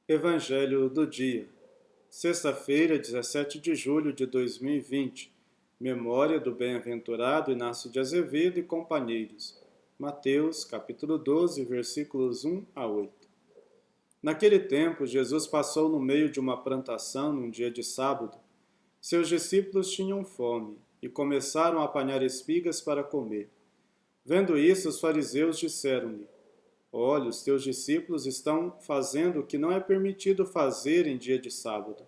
Evangelho do dia. Sexta-feira, 17 de julho de 2020. Memória do bem-aventurado Inácio de Azevedo e companheiros. Mateus, capítulo 12, versículos 1 a 8. Naquele tempo, Jesus passou no meio de uma plantação num dia de sábado. Seus discípulos tinham fome e começaram a apanhar espigas para comer. Vendo isso, os fariseus disseram-lhe: Olha, os teus discípulos estão fazendo o que não é permitido fazer em dia de sábado.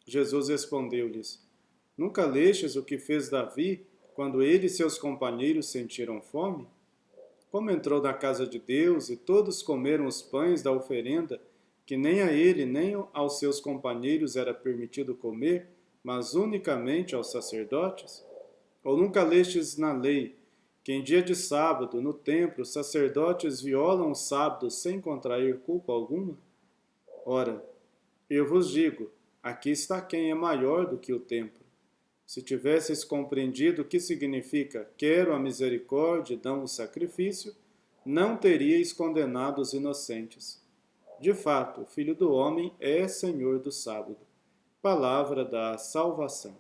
Jesus respondeu-lhes: Nunca lestes o que fez Davi quando ele e seus companheiros sentiram fome? Como entrou na casa de Deus e todos comeram os pães da oferenda, que nem a ele nem aos seus companheiros era permitido comer, mas unicamente aos sacerdotes? Ou nunca lestes na lei que em dia de sábado, no templo, os sacerdotes violam o sábado sem contrair culpa alguma? Ora, eu vos digo, aqui está quem é maior do que o templo. Se tivesseis compreendido o que significa quero a misericórdia e não o sacrifício, não teríeis condenado os inocentes. De fato, o Filho do Homem é Senhor do sábado. Palavra da salvação.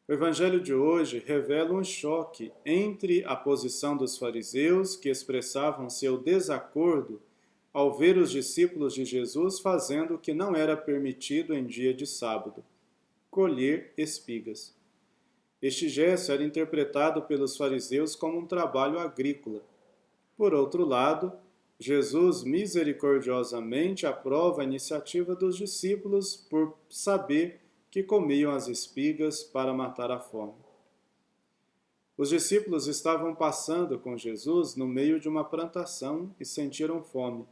O Evangelho de hoje revela um choque entre a posição dos fariseus, que expressavam seu desacordo ao ver os discípulos de Jesus fazendo o que não era permitido em dia de sábado, colher espigas. Este gesto era interpretado pelos fariseus como um trabalho agrícola. Por outro lado, Jesus misericordiosamente aprova a iniciativa dos discípulos por saber que comiam as espigas para matar a fome. Os discípulos estavam passando com Jesus no meio de uma plantação e sentiram fome.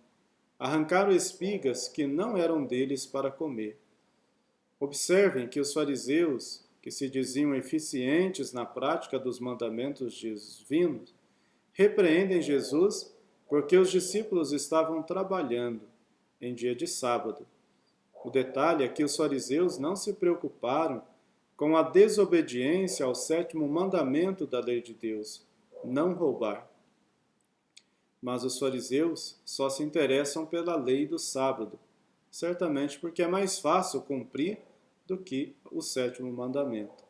Arrancaram espigas que não eram deles para comer. Observem que os fariseus, que se diziam eficientes na prática dos mandamentos divinos, repreendem Jesus porque os discípulos estavam trabalhando em dia de sábado. O detalhe é que os fariseus não se preocuparam com a desobediência ao sétimo mandamento da lei de Deus, não roubar. Mas os fariseus só se interessam pela lei do sábado, certamente porque é mais fácil cumprir do que o sétimo mandamento.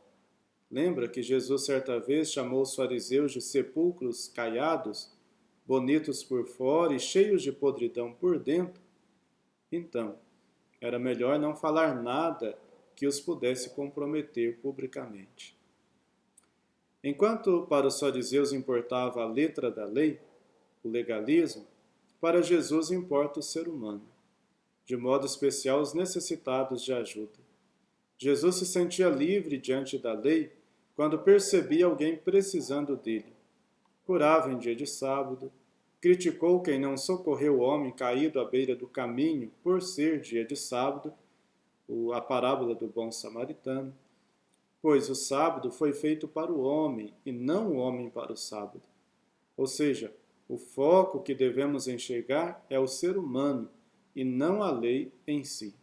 Lembra que Jesus certa vez chamou os fariseus de sepulcros caiados, bonitos por fora e cheios de podridão por dentro? Então, era melhor não falar nada que os pudesse comprometer publicamente. Enquanto para os fariseus importava a letra da lei, o legalismo, para Jesus importa o ser humano, de modo especial os necessitados de ajuda. Jesus se sentia livre diante da lei quando percebia alguém precisando dele. Curava em dia de sábado, criticou quem não socorreu o homem caído à beira do caminho por ser dia de sábado, a parábola do bom samaritano, pois o sábado foi feito para o homem e não o homem para o sábado. Ou seja, o foco que devemos enxergar é o ser humano e não a lei em si.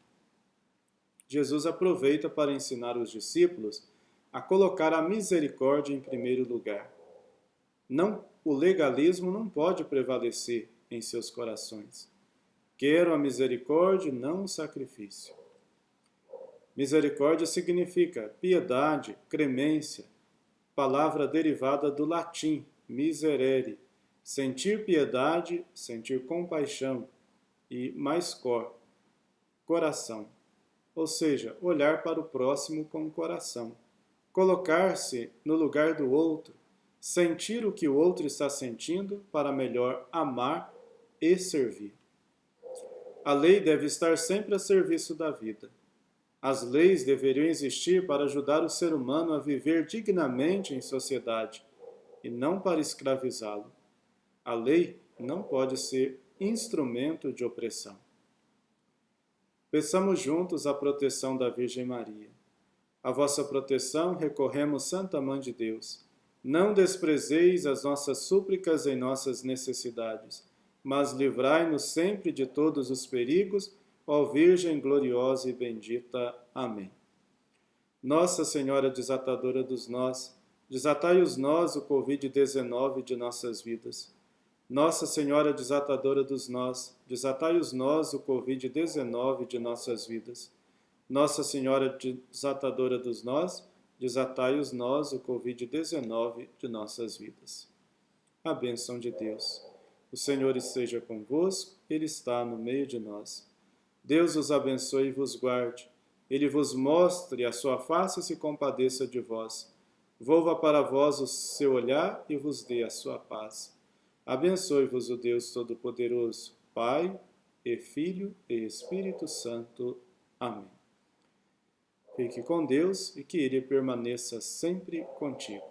Jesus aproveita para ensinar os discípulos a colocar a misericórdia em primeiro lugar. O legalismo não pode prevalecer em seus corações. Quero a misericórdia, não o sacrifício. Misericórdia significa piedade, clemência, palavra derivada do latim, miserere, sentir piedade, sentir compaixão, e mais cor, coração, ou seja, olhar para o próximo com o coração, colocar-se no lugar do outro, sentir o que o outro está sentindo para melhor amar e servir. A lei deve estar sempre a serviço da vida. As leis deveriam existir para ajudar o ser humano a viver dignamente em sociedade e não para escravizá-lo. A lei não pode ser instrumento de opressão. Peçamos juntos a proteção da Virgem Maria. A vossa proteção recorremos, Santa Mãe de Deus. Não desprezeis as nossas súplicas em nossas necessidades, mas livrai-nos sempre de todos os perigos, ó Virgem gloriosa e bendita. Amém. Nossa Senhora desatadora dos nós, desatai os nós o Covid-19 de nossas vidas. Nossa Senhora desatadora dos nós, desatai os nós o Covid-19 de nossas vidas. Nossa Senhora desatadora dos nós, desatai os nós o Covid-19 de nossas vidas. A bênção de Deus. O Senhor esteja convosco, Ele está no meio de nós. Deus os abençoe e vos guarde. Ele vos mostre a sua face e se compadeça de vós. Volva para vós o seu olhar e vos dê a sua paz. Abençoe-vos o Deus Todo-Poderoso, Pai, e Filho e Espírito Santo. Amém. Fique com Deus e que Ele permaneça sempre contigo.